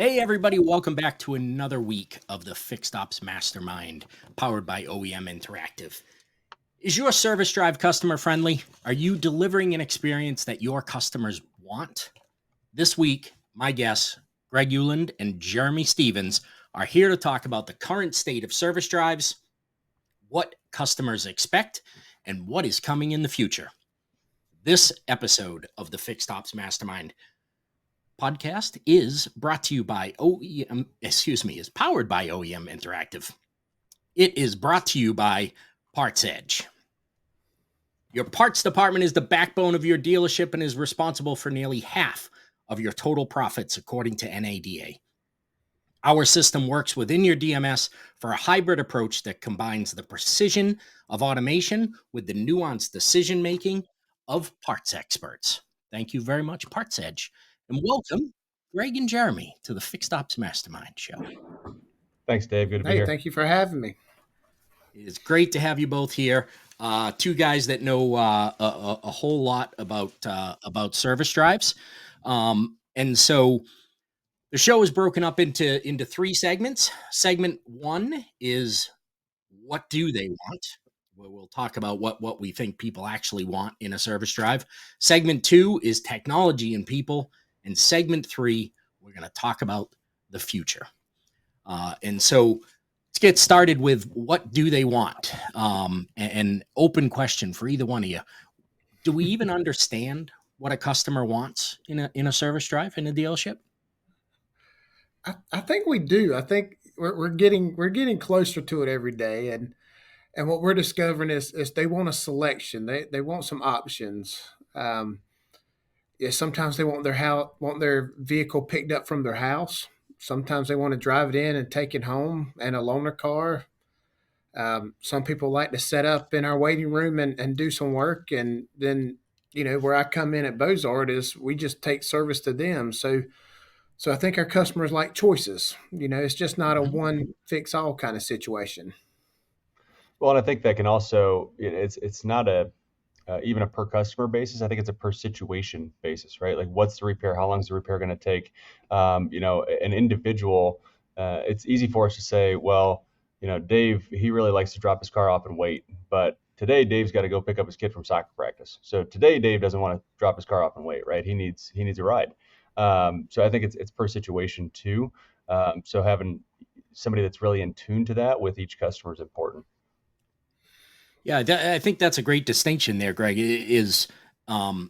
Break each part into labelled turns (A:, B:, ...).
A: Hey, everybody, welcome back to another week of the Fixed Ops Mastermind powered by OEM Interactive. Is your service drive customer friendly? Are you delivering an experience that your customers want? This week, my guests, Greg Uland and Jeremy Stevens, are here to talk about the current state of service drives, what customers expect, and what is coming in the future. This episode of the Fixed Ops Mastermind podcast is brought to you by is powered by OEM Interactive. It is brought to you by Parts Edge. Your parts department is the backbone of your dealership and is responsible for nearly half of your total profits, according to NADA. Our system works within your DMS for a hybrid approach that combines the precision of automation with the nuanced decision making of parts experts. Thank you very much, Parts Edge. And welcome, Greg and Jeremy, to the Fixed Ops Mastermind show.
B: Thanks, Dave. Good to be
C: Hey,
B: here.
C: thank you for having me.
A: It's great to have you both here. Two guys that know a whole lot about service drives, and so the show is broken up into three segments. Segment one is what do they want? We'll talk about what we think people actually want in a service drive. Segment two is technology and people, and segment three we're going to talk about the future. And so let's get started with what do they want? An open question for either one of you. Do we even understand what a customer wants in a service drive in a dealership?
C: I think we do. I think we're getting closer to it every day, and what we're discovering is they want a selection. They want some options. Yeah, sometimes they want their vehicle picked up from their house. Sometimes they want to drive it in and take it home and a loaner car. Some people like to set up in our waiting room and do some work, and then where I come in at Bozard is we just take service to them. So I think our customers like choices. It's just not a one fix all kind of situation.
B: Well, and I think that can also it's not even a per customer basis. I think it's a per situation basis, right? Like, what's the repair? How long is the repair going to take? An individual. It's easy for us to say, well, Dave, he really likes to drop his car off and wait, but today Dave's got to go pick up his kid from soccer practice. So today Dave doesn't want to drop his car off and wait, right? He needs a ride. So I think it's per situation too. So having somebody that's really in tune to that with each customer is important.
A: Yeah, I think that's a great distinction there, Greg. Is for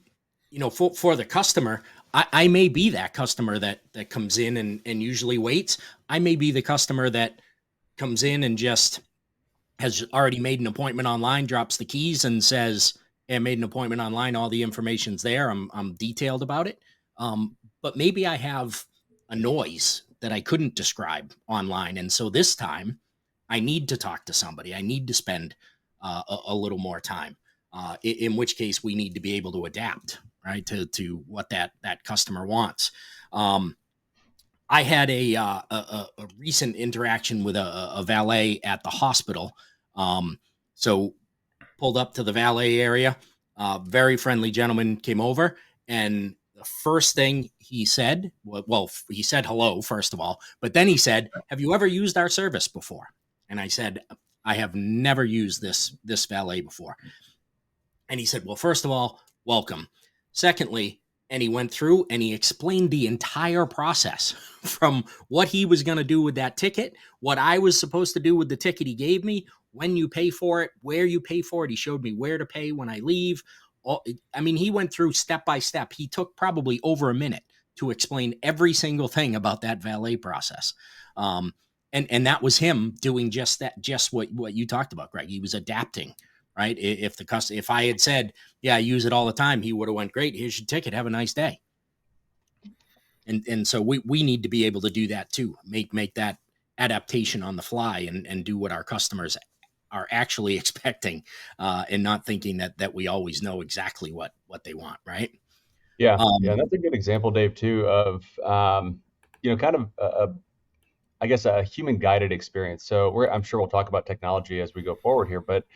A: the customer, I may be that customer that comes in and usually waits. I may be the customer that comes in and just has already made an appointment online, drops the keys, and says, "Hey, I made an appointment online. All the information's there. I'm detailed about it." But maybe I have a noise that I couldn't describe online, and so this time I need to talk to somebody. I need to spend a little more time. In which case, we need to be able to adapt, right, to what that customer wants. I had a recent interaction with a valet at the hospital. So pulled up to the valet area. Very friendly gentleman came over, and the first thing he said, he said hello, first of all, but then he said, "Have you ever used our service before?" And I said, "I have never used this valet before." And he said, "Well, first of all, welcome. Secondly," and he went through and he explained the entire process from what he was going to do with that ticket, what I was supposed to do with the ticket he gave me, when you pay for it, where you pay for it. He showed me where to pay when I leave. He went through step by step. He took probably over a minute to explain every single thing about that valet process. And that was him doing just what you talked about, Greg. He was adapting, right? If I had said, "Yeah, I use it all the time," he would have went, "Great, here's your ticket. Have a nice day." And so we need to be able to do that too. Make that adaptation on the fly and do what our customers are actually expecting, and not thinking that we always know exactly what they want, right?
B: Yeah, and that's a good example, Dave, too, of kind of I guess a human guided experience. So I'm sure we'll talk about technology as we go forward here, but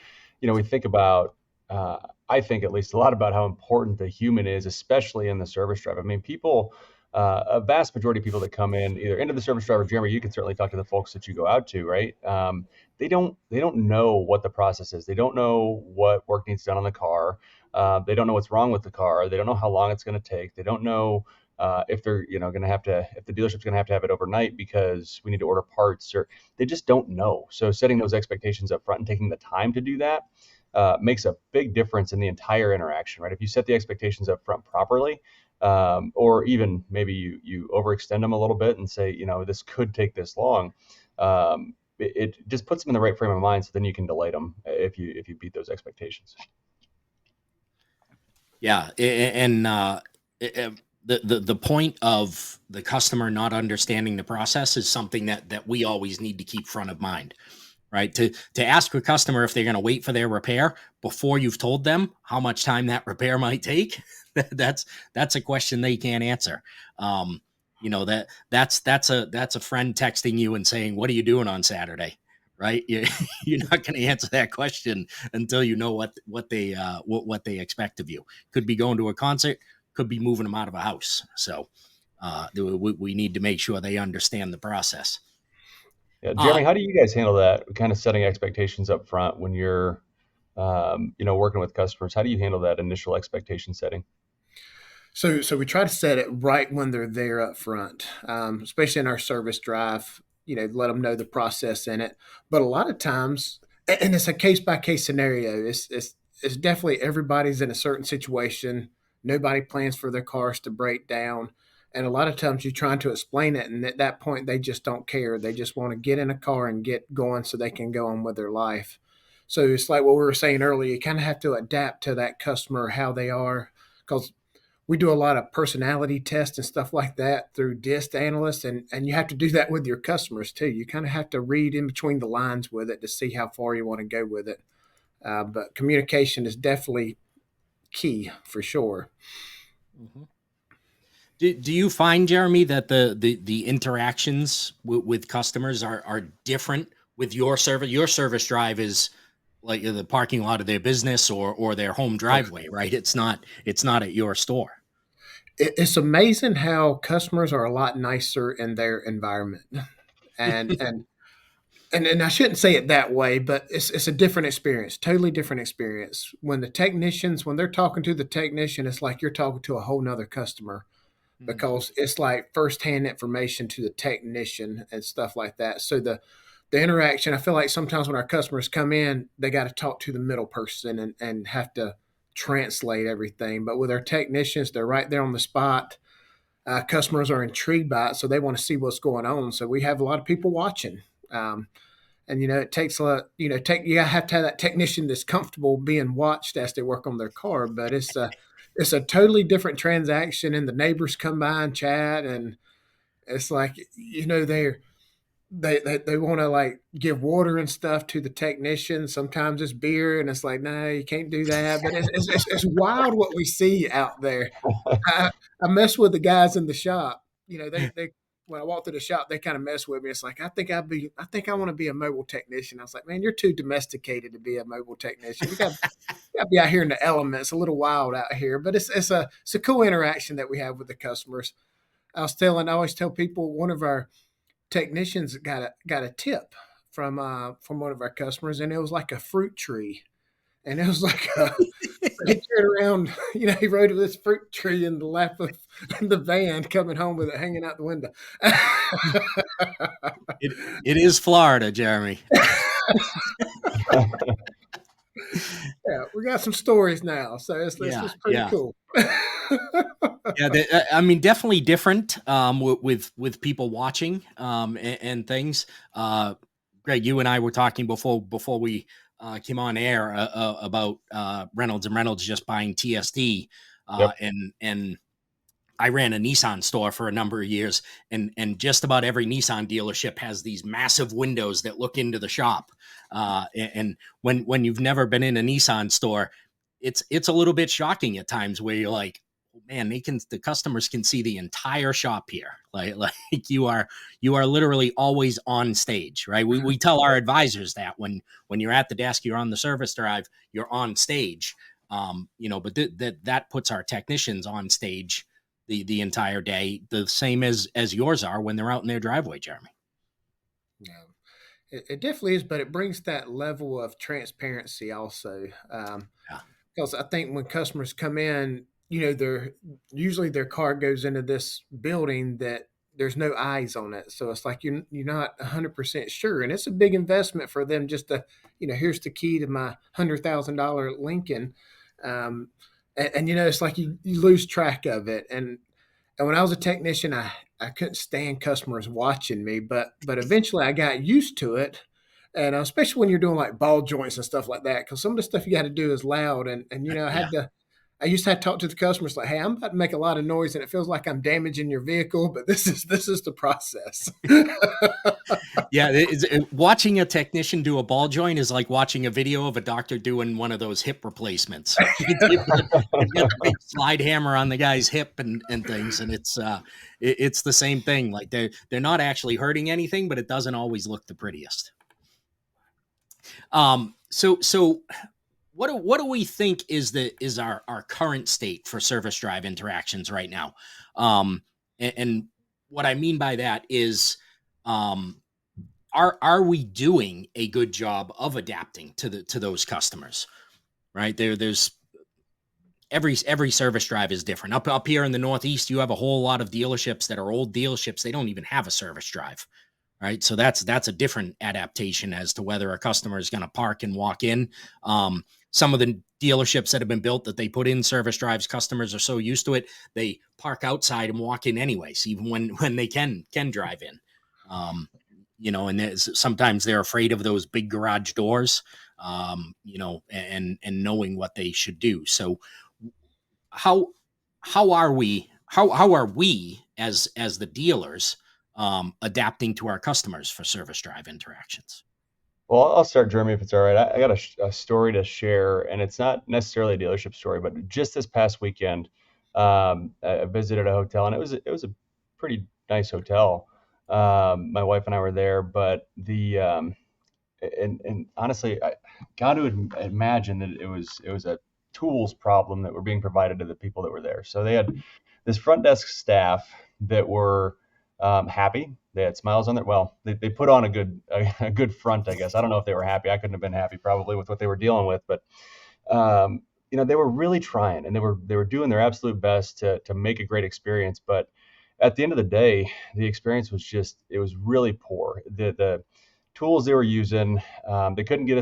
B: we think about I think at least a lot about how important the human is, especially in the service drive. I mean, people a vast majority of people that come in either into the service driver, Jeremy, you can certainly talk to the folks that you go out to, right? They don't know what the process is. They don't know what work needs done on the car. They don't know what's wrong with the car. They don't know how long it's going to take. They don't know if they're going to have to, if the dealership's going to have it overnight because we need to order parts, or they just don't know. So setting those expectations up front and taking the time to do that makes a big difference in the entire interaction, right? If you set the expectations up front properly, or even maybe you overextend them a little bit and say, this could take this long. It just puts them in the right frame of mind, so then you can delay them if you beat those expectations.
A: Yeah, and the point of the customer not understanding the process is something that we always need to keep front of mind, right? To ask a customer if they're going to wait for their repair before you've told them how much time that repair might take, that's a question they can't answer. That's a friend texting you and saying, "What are you doing on Saturday?" Right? You're not going to answer that question until you know what they expect of you. Could be going to a concert, could be moving them out of a house. So we need to make sure they understand the process.
B: Yeah, Jeremy, how do you guys handle that? Kind of setting expectations up front when you're, working with customers. How do you handle that initial expectation setting?
C: So we try to set it right when they're there up front, especially in our service drive. Let them know the process in it. But a lot of times, and it's a case by case scenario. It's definitely everybody's in a certain situation. Nobody plans for their cars to break down, and a lot of times you're trying to explain it, and at that point they just don't care. They just want to get in a car and get going so they can go on with their life. So it's like what we were saying earlier. You kind of have to adapt to that customer, how they are, because we do a lot of personality tests and stuff like that through DIST analysts, and you have to do that with your customers too. You kind of have to read in between the lines with it to see how far you want to go with it. But communication is definitely key for sure.
A: Mm-hmm. Do you find, Jeremy, that the interactions with customers are different with your service? Your service drive is like the parking lot of their business or their home driveway, right? It's not at your store.
C: It's amazing how customers are a lot nicer in their environment, and and I shouldn't say it that way, but it's a different experience, totally different experience. When they're talking to the technician, it's like you're talking to a whole nother customer because it's like firsthand information to the technician and stuff like that. So the interaction, I feel like sometimes when our customers come in, they got to talk to the middle person and have to translate everything. But with our technicians, they're right there on the spot. Customers are intrigued by it, so they want to see what's going on. So we have a lot of people watching. And it takes a lot, you have to have that technician that's comfortable being watched as they work on their car. But it's a totally different transaction, and the neighbors come by and chat, and it's like they want to like give water and stuff to the technician. Sometimes it's beer, and it's like, no, you can't do that. But it's wild what we see out there. I, I mess with the guys in the shop. They when I walk through the shop, they kind of mess with me. It's like I think I want to be a mobile technician. I was like, man, you're too domesticated to be a mobile technician. You got to be out here in the elements. A little wild out here, but it's a cool interaction that we have with the customers. I always tell people one of our technicians got a tip from one of our customers, and it was like a fruit tree, and it was like he turned around, he rode with this fruit tree in the lap of the van, coming home with it hanging out the window.
A: It is Florida, Jeremy.
C: Yeah, we got some stories now, so it's pretty cool.
A: I mean, definitely different with people watching and things. Greg, you and I were talking before we came on air about Reynolds and Reynolds just buying TSD,
B: Yep.
A: and I ran a Nissan store for a number of years, and just about every Nissan dealership has these massive windows that look into the shop. And when you've never been in a Nissan store, it's a little bit shocking at times where you're like, oh, man, the customers can see the entire shop here. Like you are literally always on stage, right? We tell our advisors that when you're at the desk, you're on the service drive, you're on stage. But that puts our technicians on stage the entire day, the same as yours are when they're out in their driveway, Jeremy.
C: Yeah. It definitely is, but it brings that level of transparency also.
A: Yeah.
C: Because I think when customers come in, they're usually their car goes into this building that there's no eyes on it, so it's like you're not 100% sure, and it's a big investment for them just to, here's the key to my $100,000 Lincoln, and it's like you lose track of it, and when I was a technician, I couldn't stand customers watching me, but eventually I got used to it, and especially when you're doing like ball joints and stuff like that, because some of the stuff you got to do is loud, and
A: Yeah.
C: I used to have to talk to the customers like, hey, I'm about to make a lot of noise, and it feels like I'm damaging your vehicle, but this is the process.
A: Yeah, watching a technician do a ball joint is like watching a video of a doctor doing one of those hip replacements. They've got the big slide hammer on the guy's hip and things, and it's the same thing. Like they're not actually hurting anything, but it doesn't always look the prettiest. So what do we think is our current state for service drive interactions right now? And what I mean by that is, are we doing a good job of adapting to those customers? Right there's every service drive is different. Up here in the Northeast, you have a whole lot of dealerships that are old dealerships. They don't even have a service drive. Right. So that's a different adaptation as to whether a customer is going to park and walk in. Some of the dealerships that have been built that they put in service drives, customers are so used to it, they park outside and walk in anyways, even when they can drive in. And sometimes they're afraid of those big garage doors, and knowing what they should do. So how how are we as the dealers adapting to our customers for service drive interactions?
B: Well, I'll start, Jeremy, if it's all right. I got a story to share, and it's not necessarily a dealership story, but just this past weekend, I visited a hotel, and it was a pretty nice hotel. My wife and I were there, but and honestly, I got to imagine that it was a tools problem that were being provided to the people that were there. So they had this front desk staff that were happy. They had smiles on their, well, they put on a good front, I guess. I don't know if they were happy. I couldn't have been happy probably with what they were dealing with, but they were really trying, and they were doing their absolute best to make a great experience. But at the end of the day, the experience was just, it was really poor. The tools they were using, they couldn't get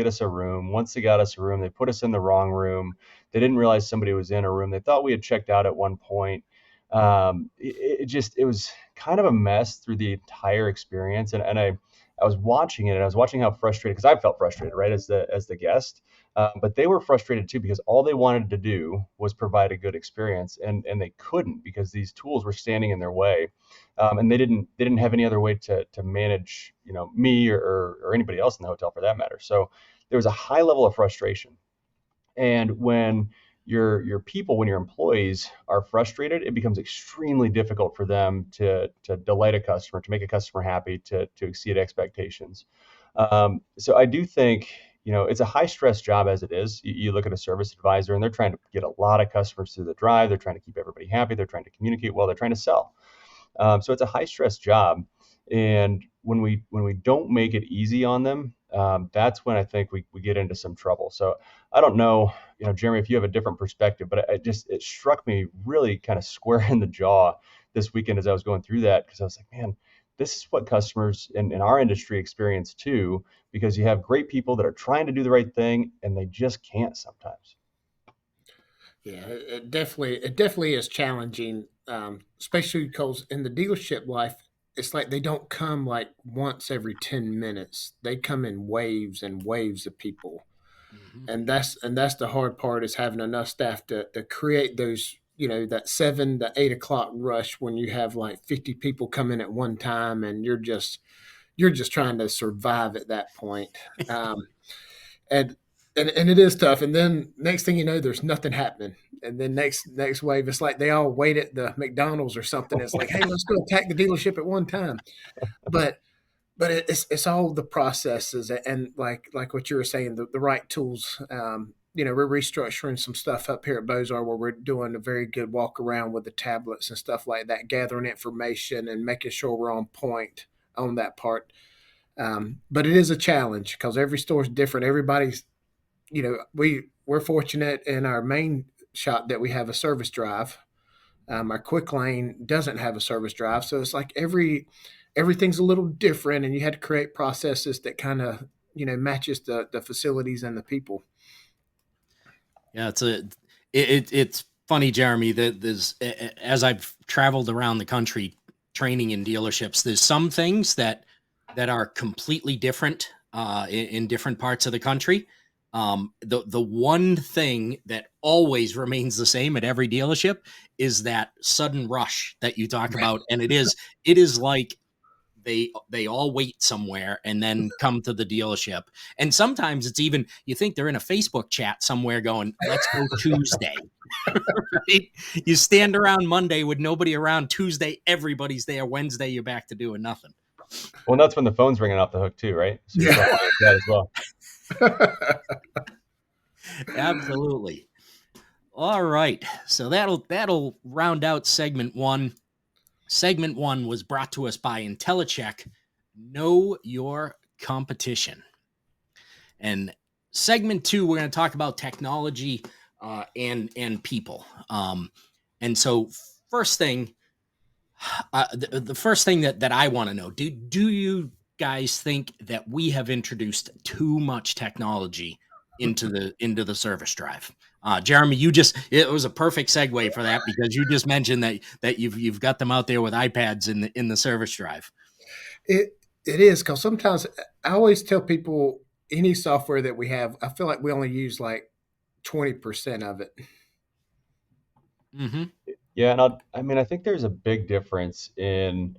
B: us a room. Once they got us a room, they put us in the wrong room. They didn't realize somebody was in a room. They thought we had checked out at one point. It was kind of a mess through the entire experience. And I was watching it, and I was watching how frustrated, because I felt frustrated, right, as the guest. But they were frustrated too, because all they wanted to do was provide a good experience, and they couldn't, because these tools were standing in their way, and they didn't have any other way to manage, me or anybody else in the hotel for that matter. So there was a high level of frustration. And when when your employees are frustrated, it becomes extremely difficult for them to delight a customer, to make a customer happy, to exceed expectations. So I do think, it's a high stress job as it is. You look at a service advisor, and they're trying to get a lot of customers through the drive. They're trying to keep everybody happy. They're trying to communicate well. They're trying to sell. So it's a high stress job, and when we don't make it easy on them, that's when I think we get into some trouble. So I don't know, Jeremy, if you have a different perspective, but it struck me really kind of square in the jaw this weekend as I was going through that, because I was like, man, this is what customers in our industry experience too, because you have great people that are trying to do the right thing, and they just can't sometimes.
C: Yeah, it definitely is challenging, especially because in the dealership life, it's like they don't come like once every 10 minutes. They come in waves and waves of people,
A: Mhm.
C: and that's the hard part, is having enough staff to create those, that 7 to 8 o'clock rush when you have like 50 people come in at one time, and you're just trying to survive at that point. Um, and and it is tough. And then next thing you know, there's nothing happening. And then next wave, it's like they all wait at the McDonald's or something. It's like, hey, let's go attack the dealership at one time. But it's all the processes, and like what you were saying, the right tools. we're restructuring some stuff up here at Bozar where we're doing a very good walk around with the tablets and stuff like that, gathering information and making sure we're on point on that part. But it is a challenge because every store is different. Everybody's, we're fortunate in our main shop that we have a service drive. Our quick lane doesn't have a service drive, so it's like everything's a little different, and you had to create processes that kind of matches the facilities and the people.
A: Yeah, it's funny, Jeremy, that there's, as I've traveled around the country training in dealerships, there's some things that are completely different in different parts of the country. The one thing that always remains the same at every dealership is that sudden rush that you talk about, and it is like they all wait somewhere and then come to the dealership. And sometimes it's even, you think they're in a Facebook chat somewhere going, let's go Tuesday. Right? You stand around Monday with nobody around. Tuesday everybody's there. Wednesday you're back to doing nothing.
B: Well, that's when the phone's ringing off the hook too, right? So you're
C: Yeah.
B: talking like that as well.
A: Absolutely. All right, so that'll round out segment one. Segment one was brought to us by IntelliCheck. Know your competition. And segment two, we're going to talk about technology and people. And so, first thing, the first thing that I want to know: do you guys think that we have introduced too much technology into the service drive? Jeremy, it was a perfect segue for that because you just mentioned that you've got them out there with iPads in the service drive.
C: It is because sometimes I always tell people any software that we have, I feel like we only use like 20% of it.
A: Mm-hmm.
B: Yeah, and I think there's a big difference in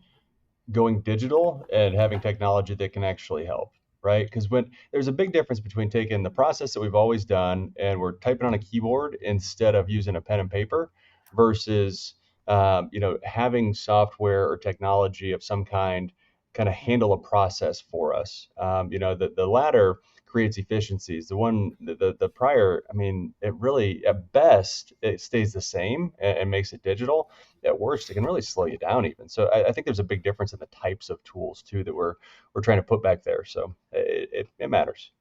B: going digital and having technology that can actually help, right? Because when there's a big difference between taking the process that we've always done and we're typing on a keyboard instead of using a pen and paper versus having software or technology of some kind of handle a process for us. The latter creates efficiencies. The prior, I mean, it really, at best, it stays the same and makes it digital. At worst, it can really slow you down even. So I think there's a big difference in the types of tools too that we're trying to put back there. So it matters.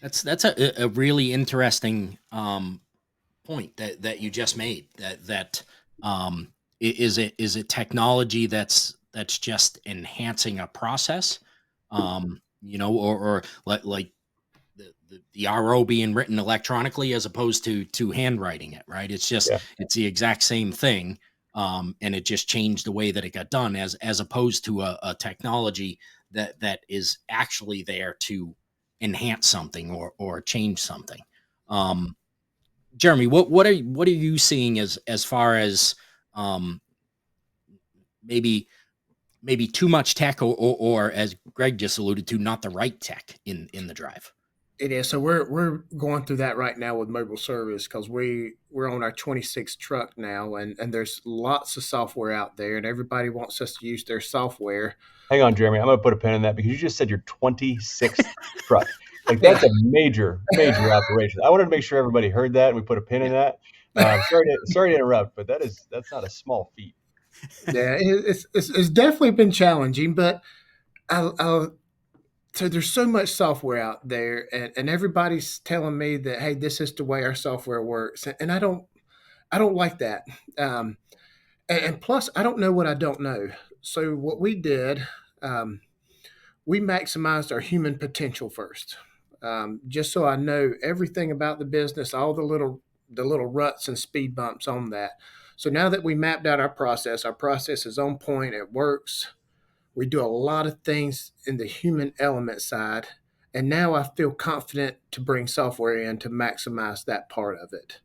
A: That's a really interesting point that you just made. That is it technology that's just enhancing a process, or like the RO being written electronically as opposed to handwriting it, right?
B: Yeah.
A: It's the exact same thing, and it just changed the way that it got done, as opposed to a technology that is actually there to enhance something or change something. Jeremy, what are you seeing as far as um, maybe too much tech, or as Greg just alluded to, not the right tech in the drive?
C: It is. So we're going through that right now with mobile service because we're on our 26th truck now, and there's lots of software out there, and everybody wants us to use their software.
B: Hang on, Jeremy. I'm going to put a pin in that because you just said your 26th truck. Like
C: Yeah,
B: that's a major, major operation. I wanted to make sure everybody heard that and we put a pin in that. Sorry to interrupt, but that's not a small feat.
C: yeah, it's definitely been challenging, but I so there's so much software out there, and everybody's telling me that hey, this is the way our software works, and I don't like that. Um, and plus, I don't know what I don't know. So what we did, um, we maximized our human potential first, just so I know everything about the business, all the little ruts and speed bumps on that. So now that we mapped out our process is on point. It works. We do a lot of things in the human element side, and now I feel confident to bring software in to maximize that part of it.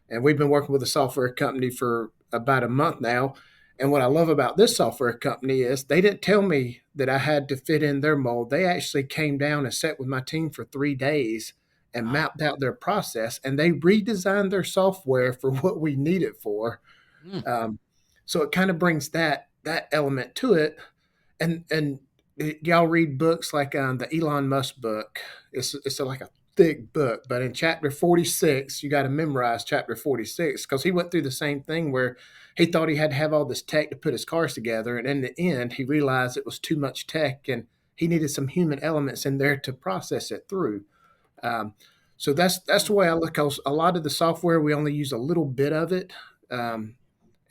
C: And we've been working with a software company for about a month now. And what I love about this software company is they didn't tell me that I had to fit in their mold. They actually came down and sat with my team for 3 days and
A: Wow.
C: mapped out their process, and they redesigned their software for what we need it for.
A: Mm.
C: Um, so it kind of brings that element to it. And y'all read books like the Elon Musk book. It's like a thick book, but in chapter 46, you got to memorize chapter 46 because he went through the same thing where he thought he had to have all this tech to put his cars together. And in the end, he realized it was too much tech and he needed some human elements in there to process it through. Um, so that's the way I look. 'Cause a lot of the software, we only use a little bit of it. Um,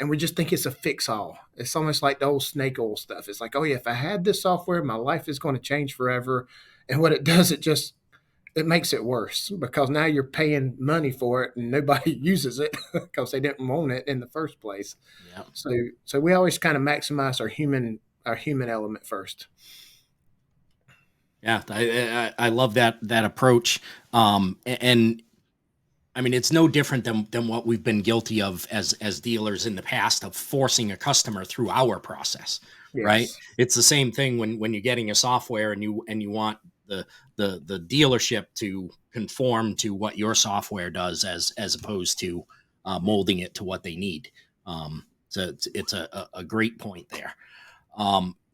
C: and we just think it's a fix all. It's almost like the old snake oil stuff. It's like, oh yeah, if I had this software, my life is going to change forever. And what it does, it makes it worse because now you're paying money for it and nobody uses it because they didn't want it in the first place.
A: Yeah.
C: So we always kind of maximize our human element first.
A: Yeah, I love that approach. And I mean, it's no different than what we've been guilty of as dealers in the past of forcing a customer through our process, right?
C: Yes.
A: It's the same thing when you're getting a software and you want the dealership to conform to what your software does as opposed to molding it to what they need. So it's a great point there.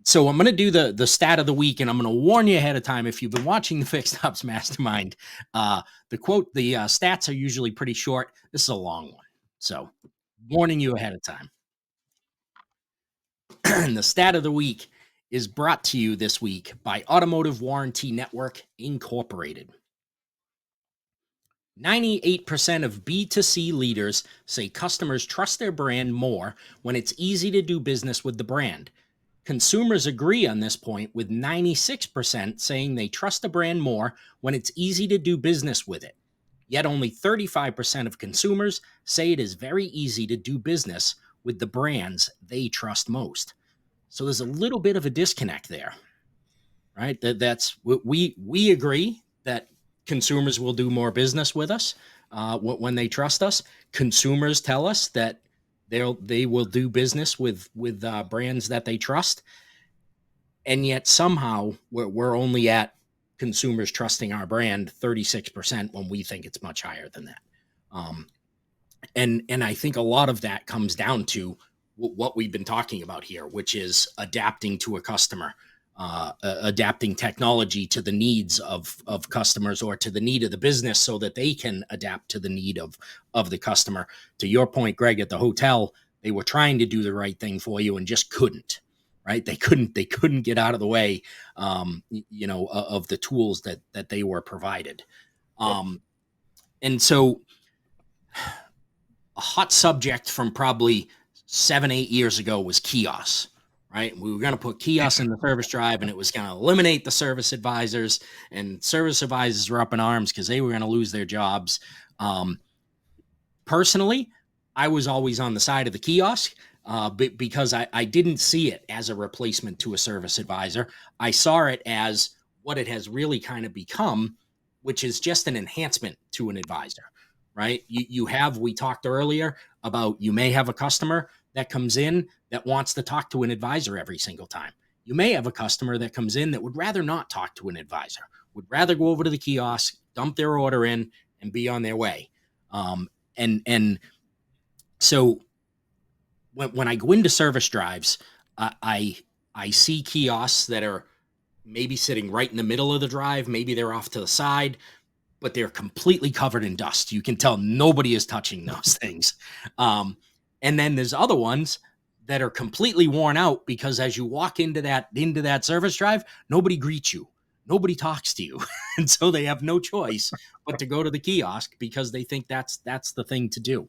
A: So I'm going to do the stat of the week, and I'm going to warn you ahead of time if you've been watching the Fixed Ops Mastermind. The stats are usually pretty short. This is a long one, so warning you ahead of time. And the stat of the week is brought to you this week by Automotive Warranty Network Incorporated. 98% of B2C leaders say customers trust their brand more when it's easy to do business with the brand. Consumers agree on this point, with 96% saying they trust a brand more when it's easy to do business with it. Yet only 35% of consumers say it is very easy to do business with the brands they trust most. So there's a little bit of a disconnect there, right? That's what we agree that consumers will do more business with us when they trust us. Consumers tell us that they will do business with brands that they trust, and yet somehow we're only at consumers trusting our brand 36% when we think it's much higher than that. And I think a lot of that comes down to what we've been talking about here, which is adapting to a customer, adapting technology to the needs of customers or to the need of the business so that they can adapt to the need of the customer. To your point, Greg, at the hotel, they were trying to do the right thing for you and just couldn't, right? They couldn't get out of the way, of the tools that they were provided. And so a hot subject from probably 7-8 years ago was kiosks, right? We were going to put kiosks in the service drive and it was going to eliminate the service advisors, and service advisors were up in arms because they were going to lose their jobs. Personally, I was always on the side of the kiosk because I didn't see it as a replacement to a service advisor. I saw it as what it has really kind of become, which is just an enhancement to an advisor, right? We talked earlier about, you may have a customer that comes in that wants to talk to an advisor every single time. You may have a customer that comes in that would rather not talk to an advisor, would rather go over to the kiosk, dump their order in, and be on their way. And so when I go into service drives, I see kiosks that are maybe sitting right in the middle of the drive. Maybe they're off to the side, but they're completely covered in dust. You can tell nobody is touching those things. And then there's other ones that are completely worn out because as you walk into that service drive, nobody greets you. Nobody talks to you. And so they have no choice but to go to the kiosk because they think that's the thing to do.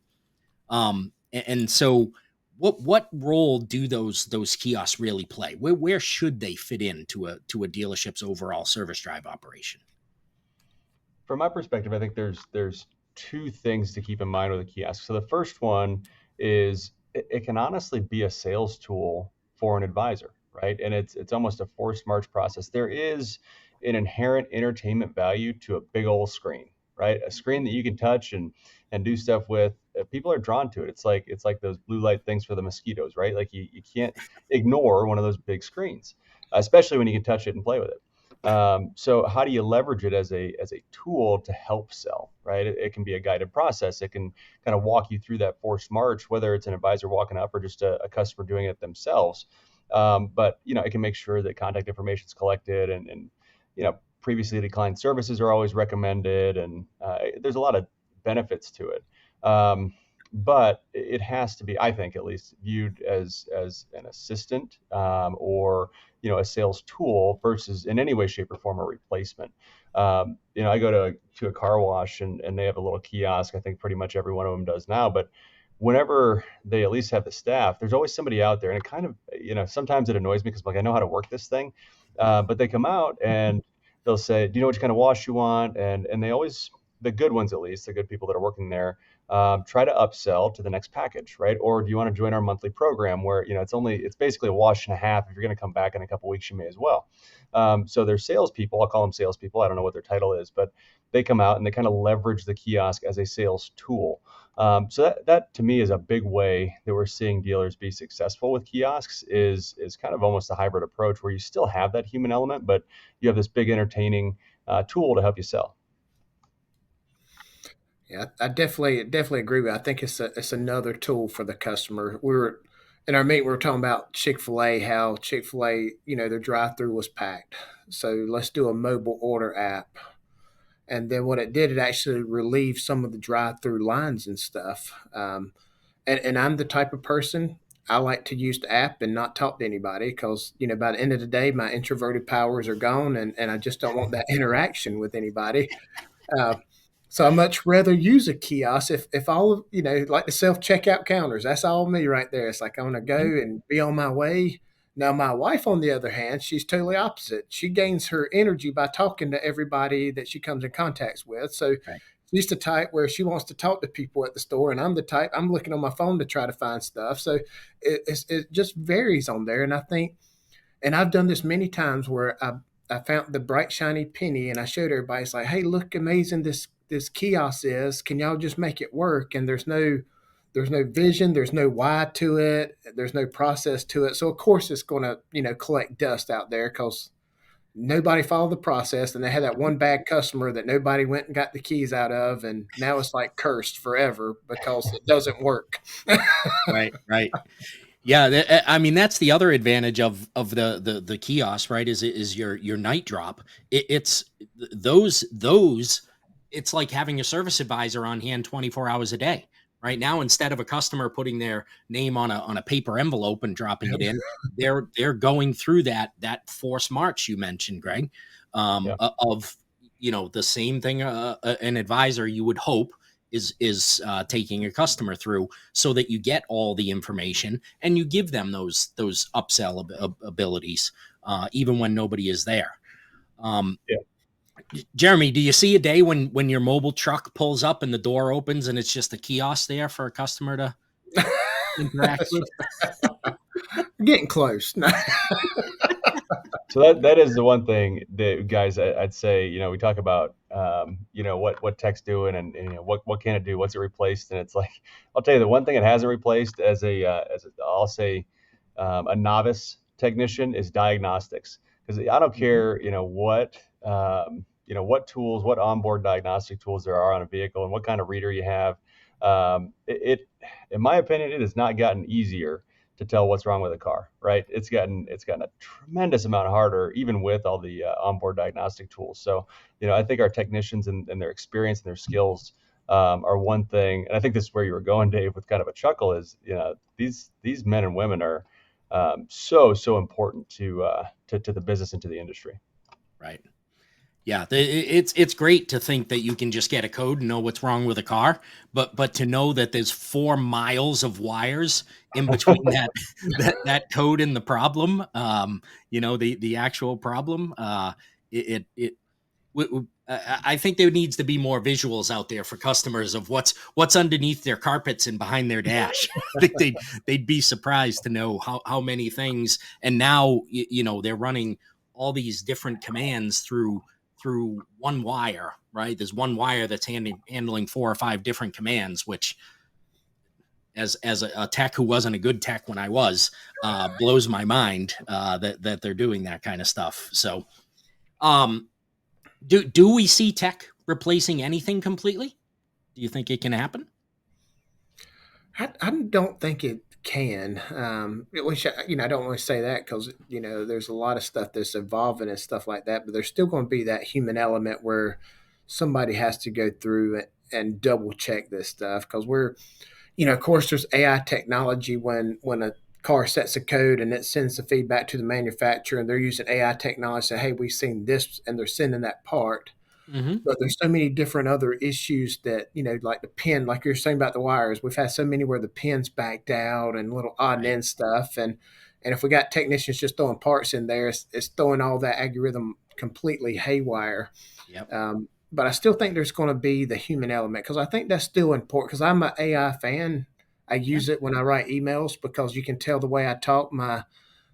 A: And so what role do those kiosks really play? Where should they fit into a dealership's overall service drive operation?
B: From my perspective, I think there's two things to keep in mind with a kiosk. So the first one is it can honestly be a sales tool for an advisor, right? And it's almost a forced march process. There is an inherent entertainment value to a big old screen, right? A screen that you can touch and do stuff with. People are drawn to it. It's like those blue light things for the mosquitoes, right? Like you can't ignore one of those big screens, especially when you can touch it and play with it. So how do you leverage it as a tool to help sell, right? It can be a guided process. It can kind of walk you through that forced march, whether it's an advisor walking up or just a customer doing it themselves. But it can make sure that contact information is collected and previously declined services are always recommended, and there's a lot of benefits to it. But it has to be, I think, at least viewed as an assistant, or a sales tool versus in any way, shape, or form a replacement. I go to a car wash, and they have a little kiosk. I think pretty much every one of them does now. But whenever they at least have the staff, there's always somebody out there, and it kind of, sometimes it annoys me because like I know how to work this thing, but they come out and they'll say, "Do you know which kind of wash you want?" And they always, the good ones at least, the good people that are working there, try to upsell to the next package, right? Or do you want to join our monthly program where it's basically a wash and a half. If you're going to come back in a couple of weeks, you may as well. So they're salespeople. I'll call them salespeople. I don't know what their title is, but they come out and they kind of leverage the kiosk as a sales tool. So that to me is a big way that we're seeing dealers be successful with kiosks is kind of almost a hybrid approach where you still have that human element, but you have this big entertaining tool to help you sell.
C: Yeah, I definitely agree with you. I think it's another tool for the customer. We were in our meeting. We were talking about Chick-fil-A, how Chick-fil-A, their drive-through was packed. So let's do a mobile order app. And then what it did, it actually relieved some of the drive-through lines and stuff. And I'm the type of person, I like to use the app and not talk to anybody because by the end of the day, my introverted powers are gone, and I just don't want that interaction with anybody. Uh, so I much rather use a kiosk if all of like the self checkout counters. That's all me right there. It's like I want to go and be on my way. Now my wife, on the other hand, she's totally opposite. She gains her energy by talking to everybody that she comes in contact with. So
A: Right.
C: she's the type where she wants to talk to people at the store, and I'm the type I'm looking on my phone to try to find stuff. So it just varies on there, and I think and I've done this many times where I found the bright shiny penny and I showed everybody. It's like, hey, look, amazing this kiosk is. Can y'all just make it work? And there's no vision, there's no why to it, there's no process to it. So of course it's going to collect dust out there because nobody followed the process, and they had that one bad customer that nobody went and got the keys out of, and now it's like cursed forever because it doesn't work.
A: Right. Right. Yeah, I mean that's the other advantage of the kiosk, right? Is your night drop. It's those. It's like having a service advisor on hand 24 hours a day. Right now, instead of a customer putting their name on a paper envelope and dropping it in, they're going through that forced march you mentioned, Greg,
B: Yeah.
A: of the same thing an advisor you would hope is taking a customer through, so that you get all the information and you give them those upsell abilities, even when nobody is there. Um,
B: Yeah.
A: Jeremy, do you see a day when your mobile truck pulls up and the door opens and it's just a kiosk there for a customer to interact with?
C: Getting close.
B: So that is the one thing that guys, I'd say, we talk about, what tech's doing, and what can it do, what's it replaced, and it's like, I'll tell you the one thing it hasn't replaced I'll say, a novice technician is diagnostics, because I don't care, what tools, what onboard diagnostic tools there are on a vehicle, and what kind of reader you have. In my opinion, it has not gotten easier to tell what's wrong with a car, right? It's gotten a tremendous amount harder, even with all the onboard diagnostic tools. So, I think our technicians and their experience and their skills are one thing. And I think this is where you were going, Dave, with kind of a chuckle is, these men and women are so important to the business and to the industry.
A: Right. Yeah, it's great to think that you can just get a code and know what's wrong with a car, but to know that there's 4 miles of wires in between that code and the problem, the actual problem, I think there needs to be more visuals out there for customers of what's underneath their carpets and behind their dash. I think they'd be surprised to know how many things. And now they're running all these different commands through one wire, right? There's one wire that's handling 4 or 5 different commands, which as a tech who wasn't a good tech when I was, blows my mind that they're doing that kind of stuff. So, do we see tech replacing anything completely? Do you think it can happen?
C: I don't think it can. Which I don't want to say that because there's a lot of stuff that's evolving and stuff like that, but there's still going to be that human element where somebody has to go through it and double check this stuff because of course, there's AI technology when a car sets a code and it sends the feedback to the manufacturer, and they're using AI technology to say, hey, we've seen this, and they're sending that part.
A: Hmm.
C: But there's so many different other issues that, like the pin, like you're saying about the wires, we've had so many where the pin's backed out and little odd and
A: Right.
C: end stuff. And if we got technicians just throwing parts in there, it's throwing all that algorithm completely haywire.
A: Yep.
C: But I still think there's going to be the human element because I think that's still important because I'm an AI fan. I
A: Yeah.
C: use it when I write emails because you can tell the way I talk,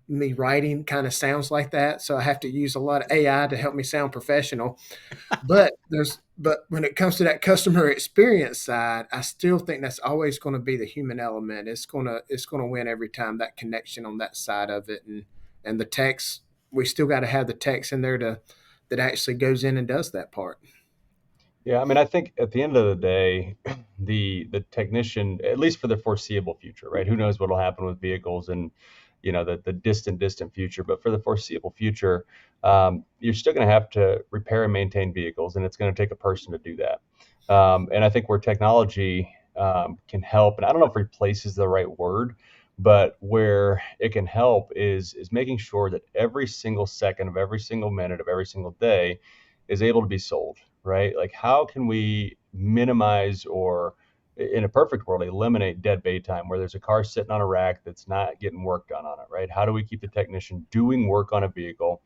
C: me writing kind of sounds like that. So I have to use a lot of AI to help me sound professional. But when it comes to that customer experience side, I still think that's always going to be the human element. It's gonna win every time, that connection on that side of it, and the text. We still got to have the text in there to that actually goes in and does that part.
B: Yeah, I mean, I think at the end of the day, the technician, at least for the foreseeable future, right? Who knows what'll happen with vehicles and the distant future, but for the foreseeable future, you're still going to have to repair and maintain vehicles, and it's going to take a person to do that. And I think where technology can help, and I don't know if replace is the right word, but where it can help is making sure that every single second of every single minute of every single day is able to be sold, right? Like, how can we minimize or, in a perfect world, eliminate dead bay time where there's a car sitting on a rack that's not getting work done on it, right? How do we keep the technician doing work on a vehicle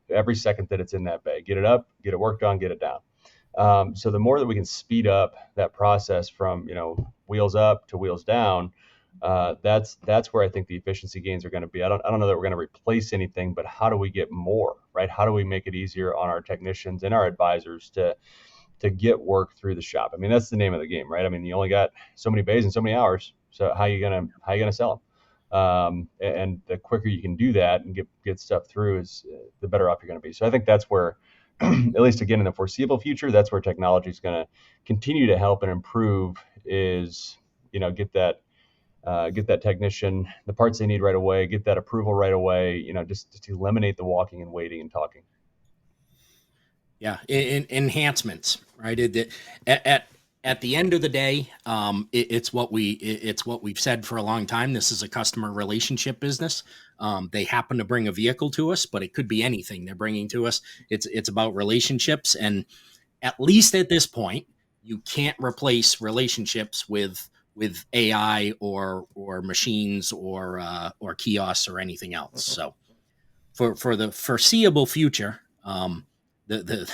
B: every second that it's in that bay? Get it up, get it worked on, get it down. So the more that we can speed up that process from wheels up to wheels down, that's where I think the efficiency gains are going to be. I don't know that we're going to replace anything, but how do we get more, right? How do we make it easier on our technicians and our advisors to get work through the shop? I mean, that's the name of the game, right? I mean, you only got so many bays and so many hours. So how you gonna sell them? And the quicker you can do that and get stuff through is the better off you're going to be. So I think that's where, at least again in the foreseeable future, that's where technology is going to continue to help and improve. Is get that technician the parts they need right away, get that approval right away. Just eliminate the walking and waiting and talking.
A: Yeah, enhancements, right? At the end of the day, it's what we've said for a long time. This is a customer relationship business. They happen to bring a vehicle to us, but it could be anything they're bringing to us. It's about relationships, and at least at this point, you can't replace relationships with AI or machines or kiosks or anything else. So for the foreseeable future, the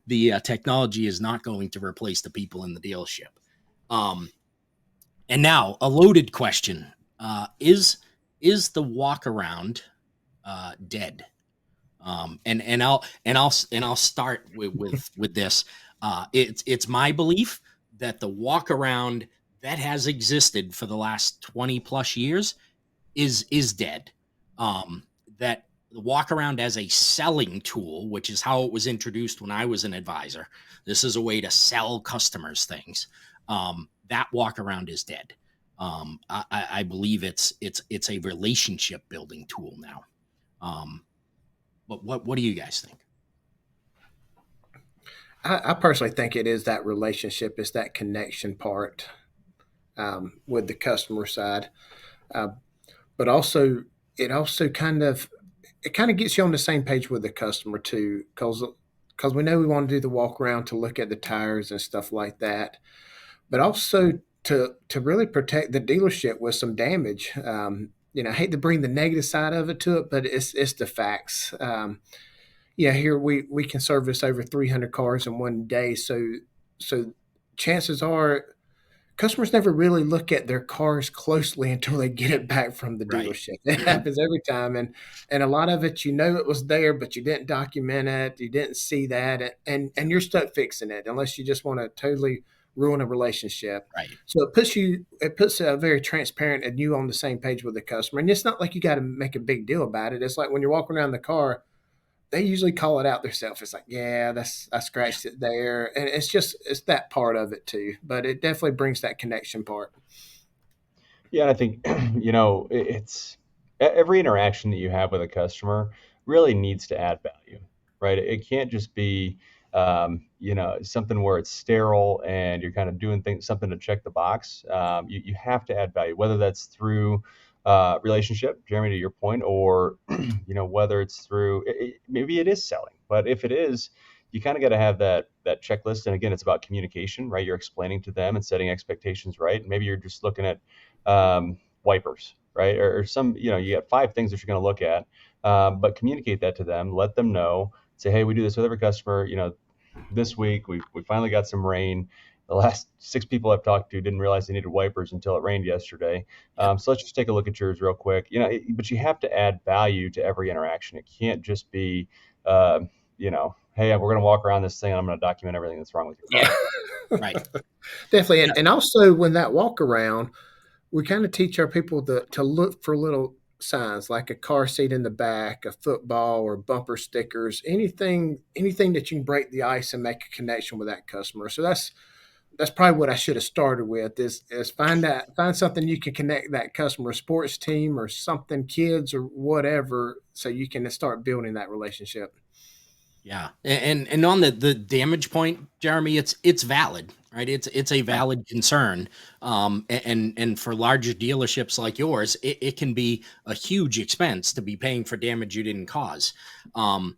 A: the technology is not going to replace the people in the dealership. Um, and now a loaded question: is the walk around dead? And I'll start with this. It's my belief that the walk around that has existed for the last 20 plus years is dead. That the walk around as a selling tool, which is how it was introduced when I was an advisor. This is a way to sell customers things. That walk around is dead. I believe it's a relationship building tool now. But what do you guys think?
C: I personally think it is that relationship, it's that connection part with the customer side, uh, but also it also kind of gets you on the same page with the customer too, because we know we want to do the walk around to look at the tires and stuff like that, but also to really protect the dealership with some damage. I hate to bring the negative side of it to it, but it's the facts. Yeah, here we can service over 300 cars in one day, so chances are customers never really look at their cars closely until they get it back from the
A: Right.
C: dealership. It happens every time, and a lot of it, it was there, but you didn't document it, you didn't see that, and you're stuck fixing it unless you just want to totally ruin a relationship.
A: Right.
C: So it puts a very transparent and you on the same page with the customer, and it's not like you got to make a big deal about it. It's like when you're walking around the car, they usually call it out themselves. It's like, yeah, that's I
A: Yeah.
C: scratched it there, and it's that part of it too. But it definitely brings that connection part.
B: Yeah, and I think it's every interaction that you have with a customer really needs to add value, right? It can't just be something where it's sterile and you're kind of doing things something to check the box. You have to add value, whether that's through relationship, Jeremy, to your point, or whether it's through maybe it is selling, but if it is, you kind of got to have that checklist. And again, it's about communication, right? You're explaining to them and setting expectations, right? Maybe you're just looking at wipers, right? Or some, you got five things that you're going to look at, but communicate that to them, let them know, say, hey, we do this with every customer. This week we finally got some rain. The last six people I've talked to didn't realize they needed wipers until it rained yesterday.
A: Yep.
B: So let's just take a look at yours real quick. But you have to add value to every interaction. It can't just be, hey, we're going to walk around this thing and I'm going to document everything that's wrong with your
C: Yeah,
B: car.
A: Right.
C: definitely.
A: Yeah.
C: And also when that walk around, we kind of teach our people to look for little signs like a car seat in the back, a football or bumper stickers, anything that you can break the ice and make a connection with that customer. So that's probably what I should have started with is find something you can connect that customer, sports team or something, kids or whatever, so you can start building that relationship.
A: Yeah, and on the damage point, Jeremy, it's valid, right? It's a
C: Yeah.
A: valid concern, and for larger dealerships like yours, it can be a huge expense to be paying for damage you didn't cause. Um,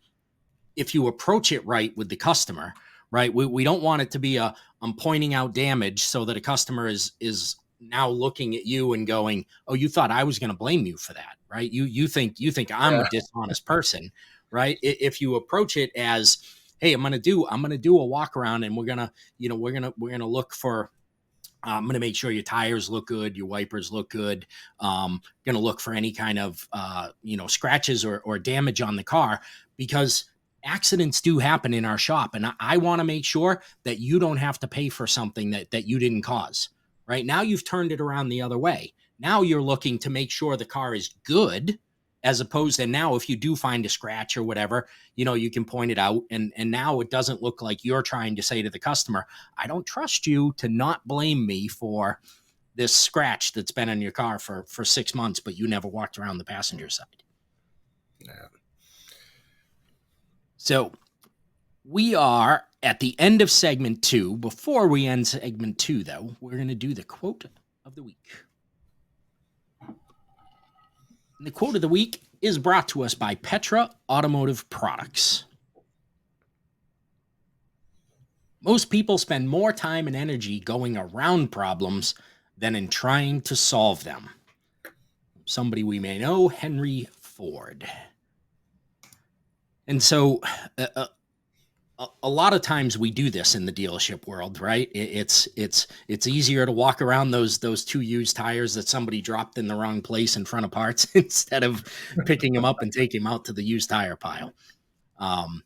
A: if you approach it right with the customer, right? We don't want it to be a I'm pointing out damage so that a customer is now looking at you and going, "Oh, you thought I was going to blame you for that, right? You think I'm a
C: Yeah.
A: dishonest person, right?" If you approach it as, "Hey, I'm gonna do a walk around and we're gonna look for I'm going to make sure your tires look good, your wipers look good. Going to look for any kind of scratches or damage on the car because accidents do happen in our shop, and I want to make sure that you don't have to pay for something that you didn't cause. Right now, you've turned it around the other way. Now you're looking to make sure the car is good, as opposed to now if you do find a scratch or whatever, you can point it out, and now it doesn't look like you're trying to say to the customer, I don't trust you to not blame me for this scratch that's been in your car for 6 months, but you never walked around the passenger side.
C: Yeah.
A: So we are at the end of segment 2. Before we end segment 2, though, we're going to do the quote of the week. And the quote of the week is brought to us by Petra Automotive Products. Most people spend more time and energy going around problems than in trying to solve them. Somebody we may know, Henry Ford. And so a lot of times we do this in the dealership world, right? It's easier to walk around those two used tires that somebody dropped in the wrong place in front of parts instead of picking them up and taking them out to the used tire pile. Um,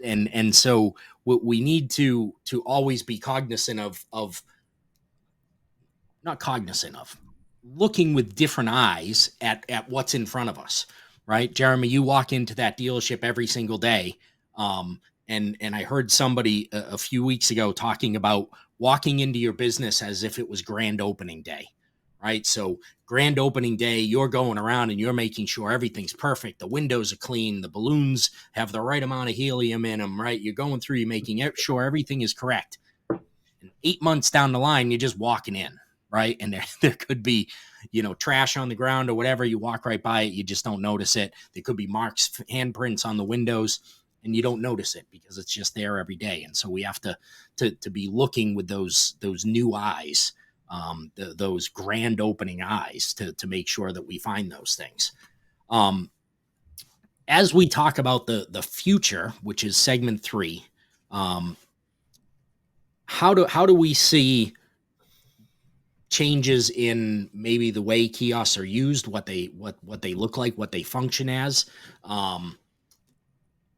A: and so we need to always be cognizant of not cognizant of looking with different eyes at what's in front of us, right? Jeremy, you walk into that dealership every single day. Um, and I heard somebody a few weeks ago talking about walking into your business as if it was grand opening day, right? So grand opening day, you're going around and you're making sure everything's perfect. The windows are clean. The balloons have the right amount of helium in them, right? You're going through, you're making sure everything is correct. And 8 months down the line, you're just walking in, right? And there could be, trash on the ground or whatever. You walk right by it, you just don't notice it. There could be marks, handprints on the windows, and you don't notice it because it's just there every day. And so we have to be looking with those new eyes, those grand opening eyes, to make sure that we find those things. As we talk about the future, which is segment 3, how do we see changes in maybe the way kiosks are used, what they look like, what they function as?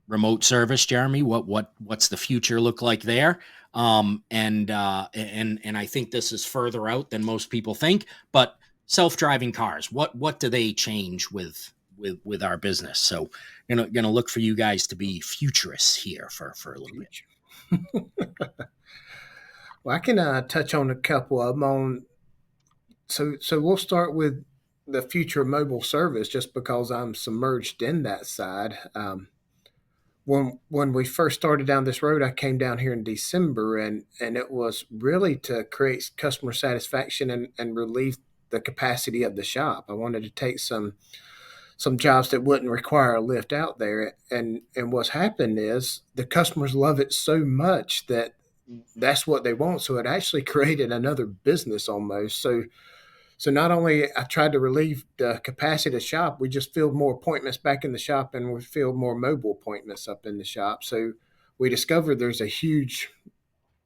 A: Remote service, Jeremy, what's the future look like there? And I think this is further out than most people think, but self-driving cars, what do they change with our business? So gonna look for you guys to be futurists here for a little bit.
C: Well, I can touch on a couple of them. On So we'll start with the future of mobile service, just because I'm submerged in that side. When we first started down this road, I came down here in December, and it was really to create customer satisfaction and relieve the capacity of the shop. I wanted to take some jobs that wouldn't require a lift out there, and what's happened is the customers love it so much that that's what they want. So it actually created another business almost. So not only I tried to relieve the capacity of the shop, we just filled more appointments back in the shop, and we filled more mobile appointments up in the shop. So we discovered there's a huge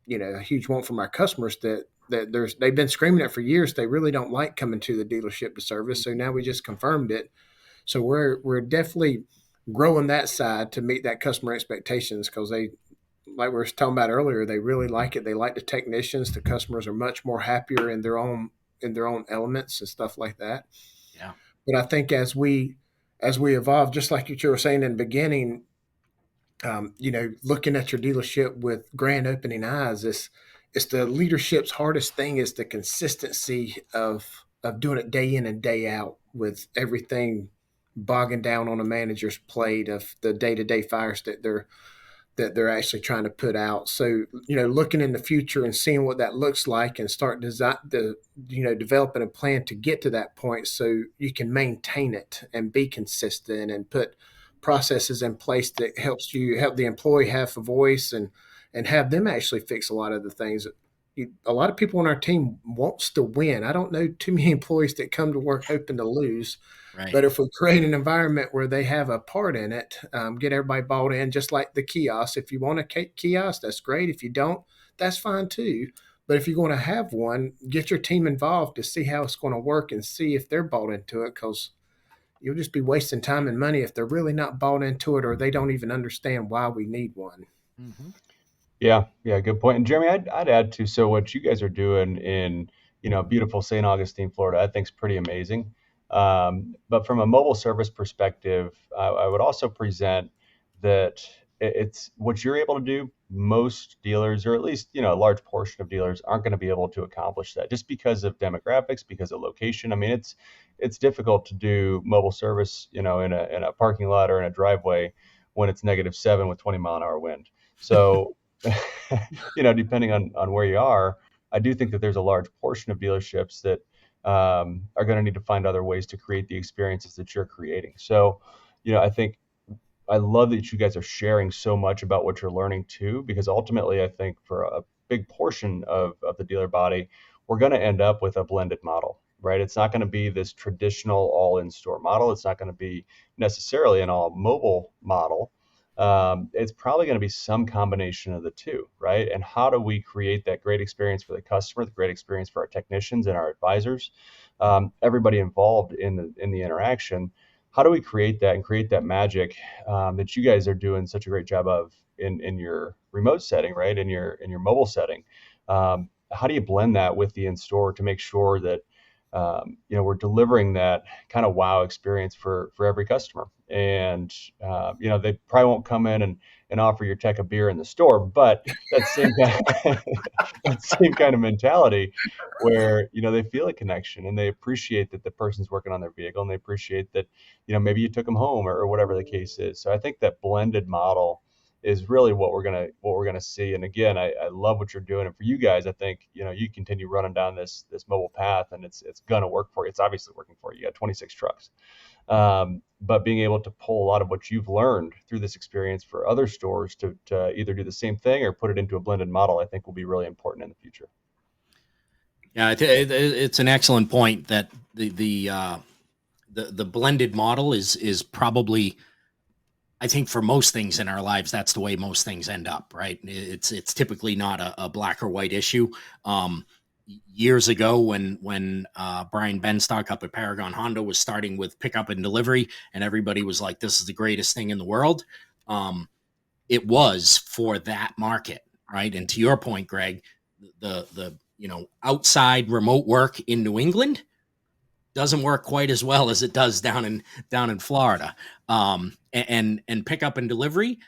C: want from our customers that they've been screaming it for years. They really don't like coming to the dealership to service. So now we just confirmed it. So we're definitely growing that side to meet that customer expectations, because they, like we were talking about earlier, they really like it. They like the technicians. The customers are much more happier in their own elements and stuff like that.
A: Yeah.
C: But I think as we evolve, just like you were saying in the beginning, looking at your dealership with grand opening eyes, it's the leadership's hardest thing is the consistency of doing it day in and day out, with everything bogging down on a manager's plate of the day to day fires that they're actually trying to put out. So, looking in the future and seeing what that looks like, and start developing a plan to get to that point, so you can maintain it and be consistent and put processes in place that help the employee have a voice, and have them actually fix a lot of the things. A lot of people on our team wants to win. I don't know too many employees that come to work hoping to lose.
A: Right.
C: But if we create an environment where they have a part in it, get everybody bought in, just like the kiosk. If you want a kiosk, that's great. If you don't, that's fine too. But if you're going to have one, get your team involved to see how it's going to work and see if they're bought into it, because you'll just be wasting time and money if they're really not bought into it, or they don't even understand why we need one.
A: Mm-hmm.
B: Yeah, good point. And Jeremy, I'd add to, so what you guys are doing in, beautiful St. Augustine, Florida, I think is pretty amazing. But from a mobile service perspective, I would also present that it's what you're able to do. Most dealers, or at least, a large portion of dealers, aren't going to be able to accomplish that, just because of demographics, because of location. I mean, it's difficult to do mobile service, in a parking lot or in a driveway when it's -7 with 20-mile-an-hour wind. So, depending on where you are, I do think that there's a large portion of dealerships that are going to need to find other ways to create the experiences that you're creating. So, I think I love that you guys are sharing so much about what you're learning too, because ultimately I think for a big portion of the dealer body, we're going to end up with a blended model, right? It's not going to be this traditional all in-store model. It's not going to be necessarily an all mobile model. It's probably going to be some combination of the two, right? And how do we create that great experience for the customer, the great experience for our technicians and our advisors, everybody involved in the interaction? How do we create that and create that magic that you guys are doing such a great job of in your remote setting, right? In your mobile setting. How do you blend that with the in-store to make sure that we're delivering that kind of wow experience for every customer? And they probably won't come in and offer your tech a beer in the store, but that same kind of mentality where they feel a connection and they appreciate that the person's working on their vehicle, and they appreciate that maybe you took them home, or whatever the case is. So I think that blended model is really what we're gonna see. And again, I love what you're doing, and for you guys, I think you continue running down this mobile path, and it's gonna work for you. It's obviously working for you. You got 26 trucks, but being able to pull a lot of what you've learned through this experience for other stores to either do the same thing or put it into a blended model, I think will be really important in the future.
A: Yeah, it's an excellent point that the blended model is probably, I think, for most things in our lives, that's the way most things end up, right? It's typically not a black or white issue. Years ago, when Brian Benstock up at Paragon Honda was starting with pickup and delivery, and everybody was like, "This is the greatest thing in the world," it was for that market, right? And to your point, Greg, the outside remote work in New England doesn't work quite as well as it does down in Florida. And pickup and delivery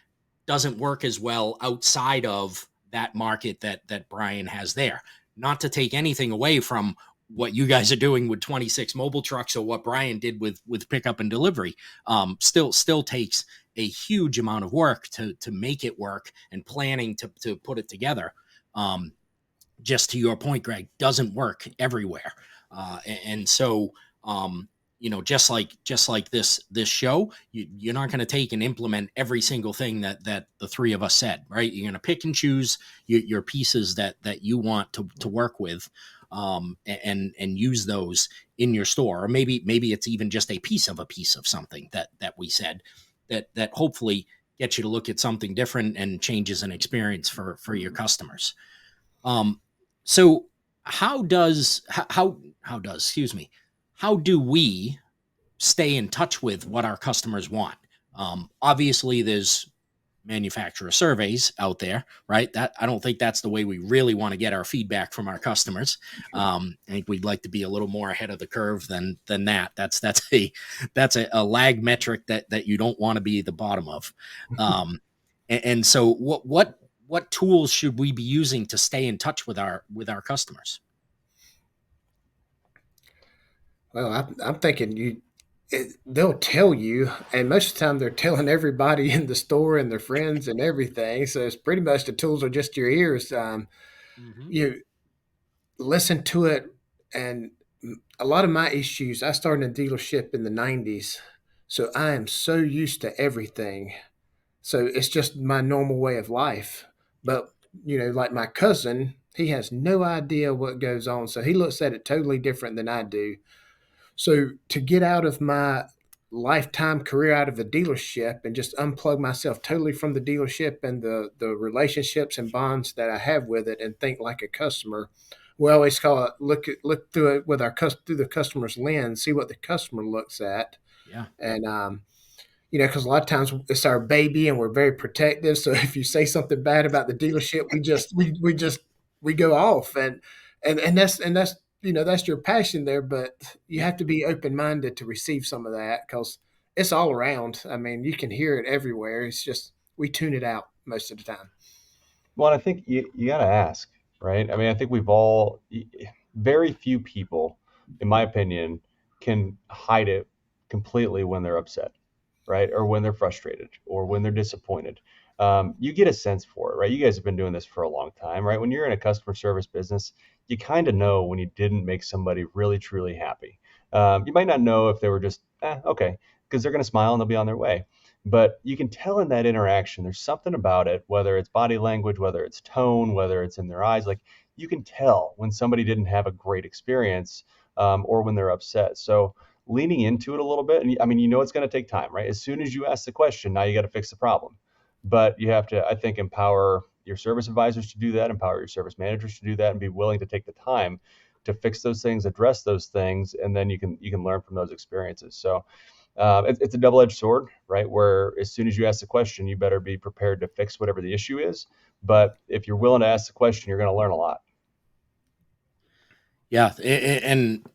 A: doesn't work as well outside of that market that Brian has there. Not to take anything away from what you guys are doing with 26 mobile trucks or what Brian did with pickup and delivery, still takes a huge amount of work to make it work and planning to put it together. Um, just to your point, Greg, doesn't work everywhere. And so, just like this show, you're not going to take and implement every single thing that the three of us said, right? You're going to pick and choose your pieces that you want to work with, and use those in your store, or maybe it's even just a piece of something that we said that hopefully gets you to look at something different and changes an experience for your customers. Um, so how does excuse me, how do we stay in touch with what our customers want? Obviously, there's manufacturer surveys out there, right? That I don't think that's the way we really want to get our feedback from our customers. I think we'd like to be a little more ahead of the curve than that. That's a lag metric that you don't want to be the bottom of. And so what tools should we be using to stay in touch with our customers?
C: Well, I'm thinking they'll tell you, and most of the time they're telling everybody in the store and their friends and everything. So it's pretty much the tools are just your ears.
A: Hmm.
C: You listen to it, and a lot of my issues. I started in dealership in the '90s, so I am so used to everything. So it's just my normal way of life.
A: Yep.
C: But like my cousin, he has no idea what goes on, so he looks at it totally different than I do. So to get out of my lifetime career out of the dealership and just unplug myself totally from the dealership and the relationships and bonds that I have with it and think like a customer, we always call it look through it with through the customer's lens, see what the customer looks at,
A: Yeah.
C: and because a lot of times it's our baby and we're very protective. So if you say something bad about the dealership, we go off, and that's that's your passion there, but you
A: Yep.
C: have to be open minded to receive some of that because it's all around. I mean, you can hear it everywhere. It's just we tune it out most of the time.
B: Well, I think you got to ask, right? I mean, I think we've all, very few people, in my opinion, can hide it completely when they're upset, right? Or when they're frustrated or when they're disappointed. You get a sense for it, right? You guys have been doing this for a long time, right? When you're in a customer service business, you kind of know when you didn't make somebody really, truly happy. You might not know if they were just, okay, because they're going to smile and they'll be on their way. But you can tell in that interaction, there's something about it, whether it's body language, whether it's tone, whether it's in their eyes. Like you can tell when somebody didn't have a great experience, or when they're upset. So leaning into it a little bit, and I mean, it's going to take time, right? As soon as you ask the question, now you got to fix the problem. But you have to, I think, empower your service advisors to do that, empower your service managers to do that, and be willing to take the time to fix those things, address those things, and then you can learn from those experiences. So it's a double-edged sword, right? Where as soon as you ask the question, you better be prepared to fix whatever the issue is. But if you're willing to ask the question, you're going to learn a lot.
A: Yeah. And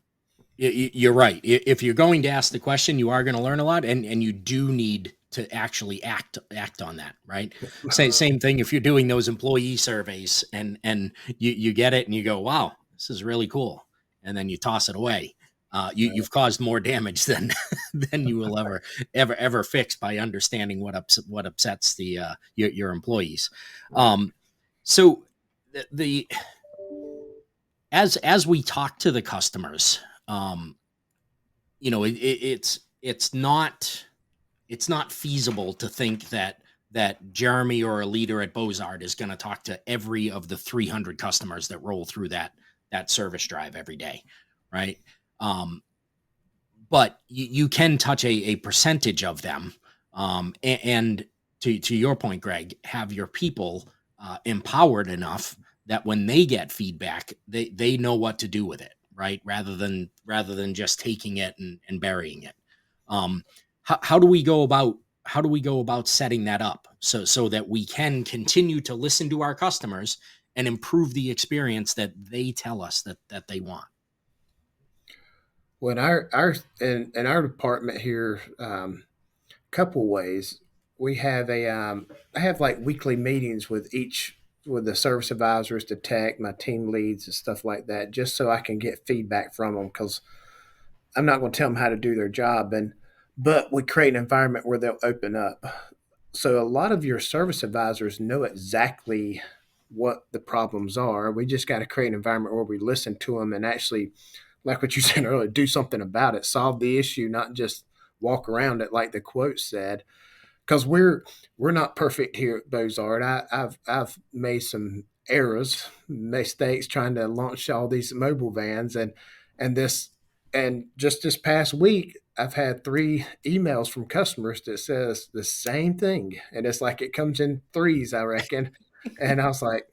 A: you're right. If you're going to ask the question, you are going to learn a lot, and you do need to actually act on that, right? Same thing if you're doing those employee surveys and you get it and you go, wow, this is really cool, and then you toss it away. You've caused more damage than than you will ever fix by understanding what upsets your employees.
C: Right.
A: Um, so the as we talk to the customers, um, it's not feasible to think that Jeremy or a leader at Bozard is going to talk to every of the 300 customers that roll through that service drive every day, right? Um, but you can touch a percentage of them, and to your point, Greg, have your people empowered enough that when they get feedback, they know what to do with it, right? Rather than just taking it and burying it. um, how do we go about setting that up so that we can continue to listen to our customers and improve the experience that they tell us that they want?
C: When in our department here, couple ways. We have I have like weekly meetings with each. with the service advisors, the tech, my team leads, and stuff like that, just so I can get feedback from them because I'm not going to tell them how to do their job. But we create an environment where they'll open up. So a lot of your service advisors know exactly what the problems are. We just got to create an environment where we listen to them and actually, like what you said earlier, do something about it, solve the issue, not just walk around it like the quote said. Because we're not perfect here at Bozard. I've made some errors, mistakes trying to launch all these mobile vans, and this and just this past week I've had 3 emails from customers that says the same thing, and it's like it comes in threes, I reckon. And I was like,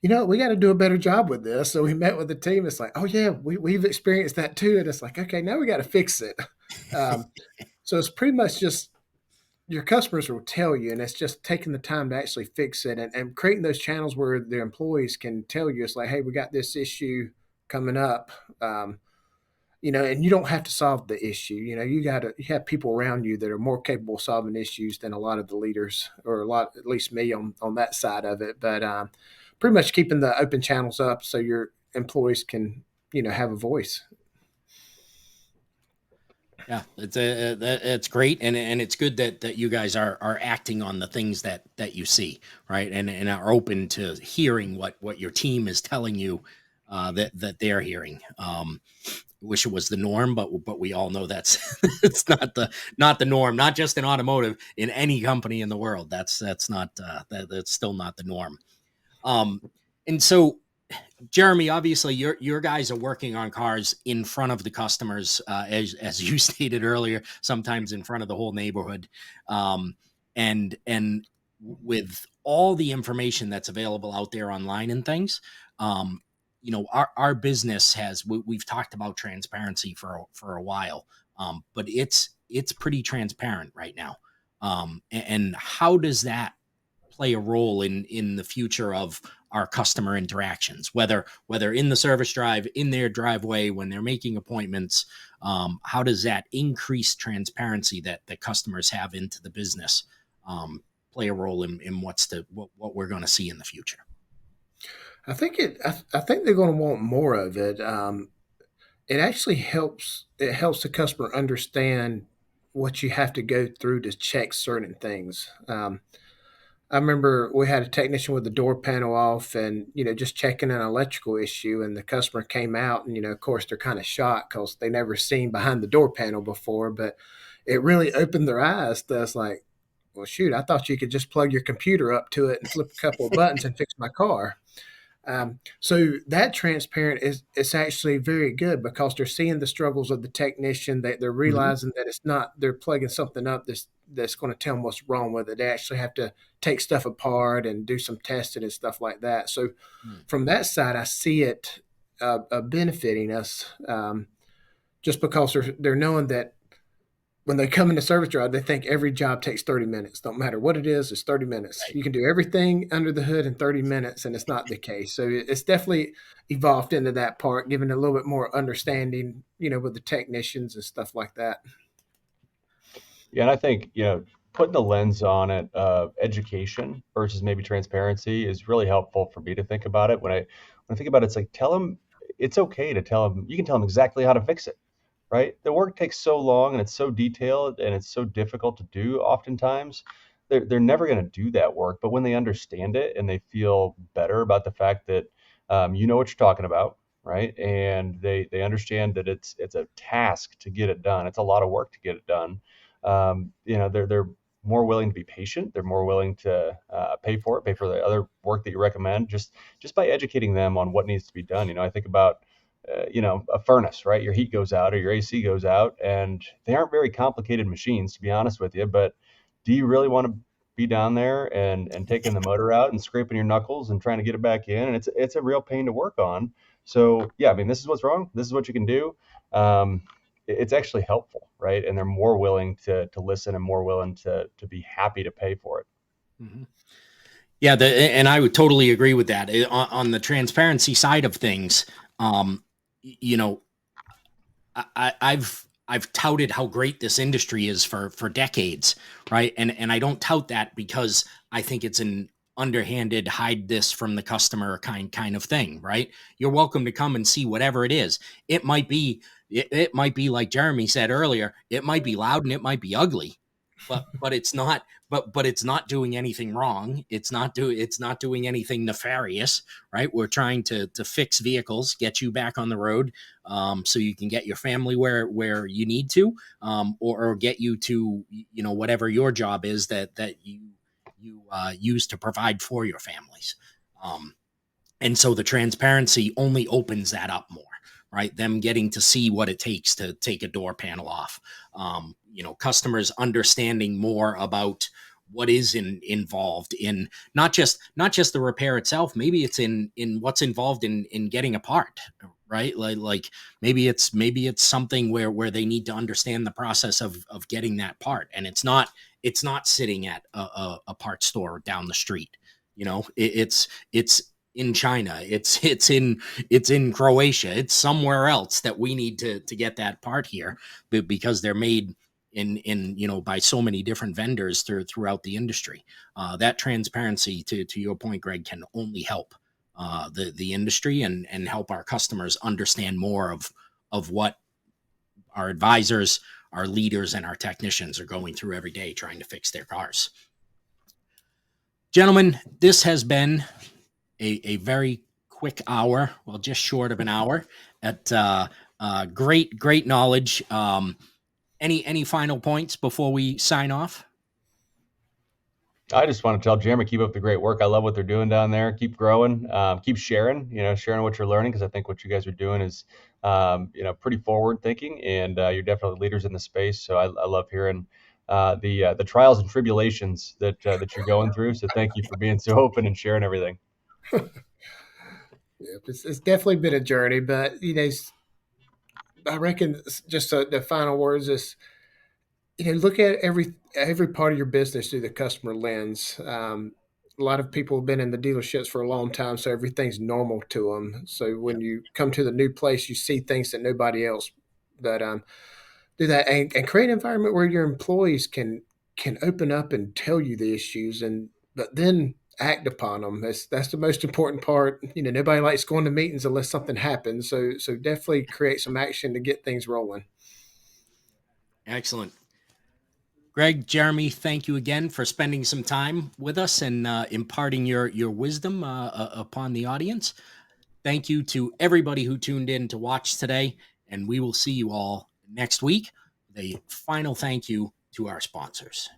C: we got to do a better job with this. So we met with the team. It's like, oh yeah, we've experienced that too, and it's like, okay, now we got to fix it. Um, so it's pretty much just your customers will tell you, and it's just taking the time to actually fix it and creating those channels where their employees can tell you, it's like, hey, we got this issue coming up. And you don't have to solve the issue. You have people around you that are more capable of solving issues than a lot of the leaders, or a lot, at least me on that side of it. But pretty much keeping the open channels up so your employees can, have a voice.
A: Yeah, it's great, and it's good that you guys are acting on the things that you see, right, and are open to hearing what your team is telling you, that they're hearing. Wish it was the norm, but we all know that's it's not the norm. Not just in automotive, in any company in the world. That's not that's still not the norm. Um, and so, Jeremy, obviously your guys are working on cars in front of the customers, as you stated earlier, sometimes in front of the whole neighborhood, and with all the information that's available out there online and things. Our business we've talked about transparency for a while, but it's pretty transparent right now. And how does that play a role in the future of our customer interactions, whether in the service drive, in their driveway, when they're making appointments? How does that increased transparency that customers have into the business play a role in what we're going to see in the future?
C: I think they're going to want more of it. It actually helps. It helps the customer understand what you have to go through to check certain things. I remember we had a technician with the door panel off, and just checking an electrical issue, and the customer came out, and of course they're kind of shocked because they never seen behind the door panel before, but it really opened their eyes. That's like, well, shoot, I thought you could just plug your computer up to it and flip a couple of buttons and fix my car. So that transparent is it's actually very good because they're seeing the struggles of the technician. That they're
A: Hmm.
C: realizing that it's not they're plugging something up that's going to tell them what's wrong with it. They actually have to take stuff apart and do some testing and stuff like that. So from that side, I see it benefiting us, just because they're knowing that when they come into service drive, they think every job takes 30 minutes. Don't matter what it is, it's 30 minutes.
A: Right.
C: You can do everything under the hood in 30 minutes, and it's not the case. So it's definitely evolved into that part, giving a little bit more understanding, with the technicians and stuff like that.
B: Yeah, and I think, putting the lens on it of education versus maybe transparency is really helpful for me to think about it. When I think about it, it's like, tell them it's okay to tell them, you can tell them exactly how to fix it, right? The work takes so long and it's so detailed and it's so difficult to do oftentimes. They're never going to do that work. But when they understand it and they feel better about the fact that, you know what you're talking about, right? And they understand that it's a task to get it done. It's a lot of work to get it done. They're more willing to be patient. They're more willing to pay for the other work that you recommend, just by educating them on what needs to be done. I think about a furnace, right? Your heat goes out or your AC goes out, and they aren't very complicated machines, to be honest with you. But do you really want to be down there and taking the motor out and scraping your knuckles and trying to get it back in? And it's a real pain to work on. So yeah, I mean, this is what's wrong. This is what you can do. Um, it's actually helpful, right? And they're more willing to listen and more willing to be happy to pay for it.
A: Hmm. Yeah, and I would totally agree with that. On the transparency side of things, um, you know, I've touted how great this industry is for decades, right? And I don't tout that because I think it's an underhanded, hide this from the customer kind of thing, right? You're welcome to come and see whatever it is. It might be it might be like Jeremy said earlier, it might be loud and it might be ugly, but it's not but it's not doing anything wrong. It's not doing anything nefarious, right? We're trying to fix vehicles, get you back on the road, so you can get your family where you need to, or get you to whatever your job is that you use to provide for your families. Um, and so the transparency only opens that up more, right? Them getting to see what it takes to take a door panel off. Customers understanding more about what is involved in not just the repair itself. Maybe it's in what's involved in getting a part, right? Like maybe it's something where they need to understand the process of getting that part, and it's not sitting at a part store down the street. It's in China. It's in Croatia. It's somewhere else that we need to get that part here, because they're made in by so many different vendors throughout the industry. That transparency, to your point, Greg, can only help the industry and help our customers understand more of what our advisors, our leaders, and our technicians are going through every day trying to fix their cars. Gentlemen, this has been a very quick hour, well, just short of an hour, at great knowledge. Any final points before we sign off?
B: I just want to tell Jeremy, keep up the great work. I love what they're doing down there. Keep growing, keep sharing, sharing what you're learning, because I think what you guys are doing is, pretty forward thinking, and you're definitely leaders in the space. So I love hearing the trials and tribulations that you're going through. So thank you for being so open and sharing everything.
C: Yeah, it's definitely been a journey, but I reckon just the final words is, look at every part of your business through the customer lens. A lot of people have been in the dealerships for a long time, so everything's normal to them. So
A: Yeah,
C: when you come to the new place, you see things that nobody else. But do that and create an environment where your employees can open up and tell you the issues, and but then act upon them. That's the most important part. Nobody likes going to meetings unless something happens. So definitely create some action to get things rolling.
A: excellent. Greg, Jeremy, thank you again for spending some time with us and imparting your wisdom upon the audience. Thank you to everybody who tuned in to watch today, and we will see you all next week. A final thank you to our sponsors.